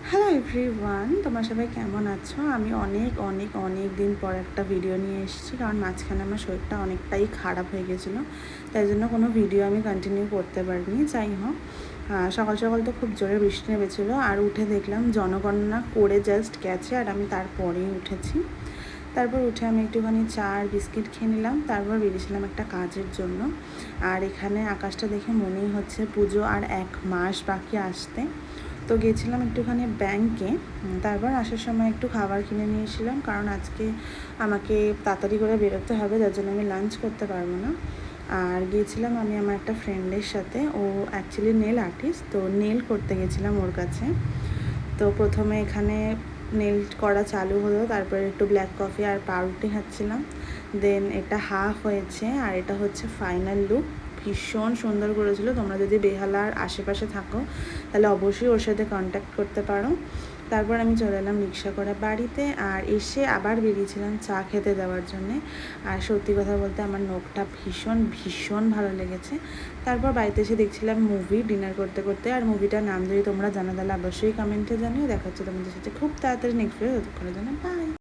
Hello everyone, তোমরা সবাই কেমন আছো? আমি অনেক দিন পর একটা ভিডিও নিয়ে এসেছি, কারণ মাঝখানে আমার শরীরটা অনেকটাই খারাপ হয়ে গেছিলো, তাই জন্য কোনো ভিডিও আমি কন্টিনিউ করতে পারিনি। যাই হোক, সকাল সকাল তো খুব জোরে বৃষ্টি নেমেছিলো, আর উঠে দেখলাম জনগণনা করে জাস্ট গেছে, আর আমি তারপরেই উঠেছি। তারপর উঠে আমি একটুখানি চা আর বিস্কিট খেয়ে নিলাম, তারপর বেরিয়েছিলাম একটা কাজের জন্য। আর এখানে আকাশটা দেখে মনেই হচ্ছে পুজো আর 1 মাস বাকি আসতে। তো গিয়েছিলাম একটুখানি ব্যাংকে, তারপর আসার সময় একটু খাবার কিনে নিয়েছিলাম, কারণ আজকে আমাকে তাড়াতাড়ি করে বেরোতে হবে, যার জন্য আমি লাঞ্চ করতে পারবো না। আর গিয়েছিলাম আমি আমার একটা ফ্রেন্ডের সাথে, ও অ্যাকচুয়ালি নেল আর্টিস্ট, তো নেল করতে গেছিলাম ওর কাছে। তো প্রথমে এখানে নেল করা চালু হলো, তারপরে একটু ব্ল্যাক কফি আর পাউরুটি খাচ্ছিলাম। দেন এটা হাফ হয়েছে, আর এটা হচ্ছে ফাইনাল লুক। ভীষণ সুন্দর করেছিল। তোমরা যদি বেহালার আশেপাশে থাকো তাহলে অবশ্যই ওর সাথে কন্ট্যাক্ট করতে পারো। তারপর আমি চলে এলাম রিক্সা করে বাড়িতে, আর এসে আবার বেরিয়েছিলাম চা খেতে দেওয়ার জন্যে। আর সত্যি কথা বলতে আমার নখটা ভীষণ ভালো লেগেছে। তারপর বাড়িতে এসে দেখছিলাম মুভি, ডিনার করতে করতে। আর মুভিটার নাম যদি তোমরা জানো তাহলে অবশ্যই কমেন্টে জানিও। দেখা হচ্ছে তোমাদের সাথে খুব তাড়াতাড়ি নেক্সট ভিডিও। ততক্ষণের জন্য বাই।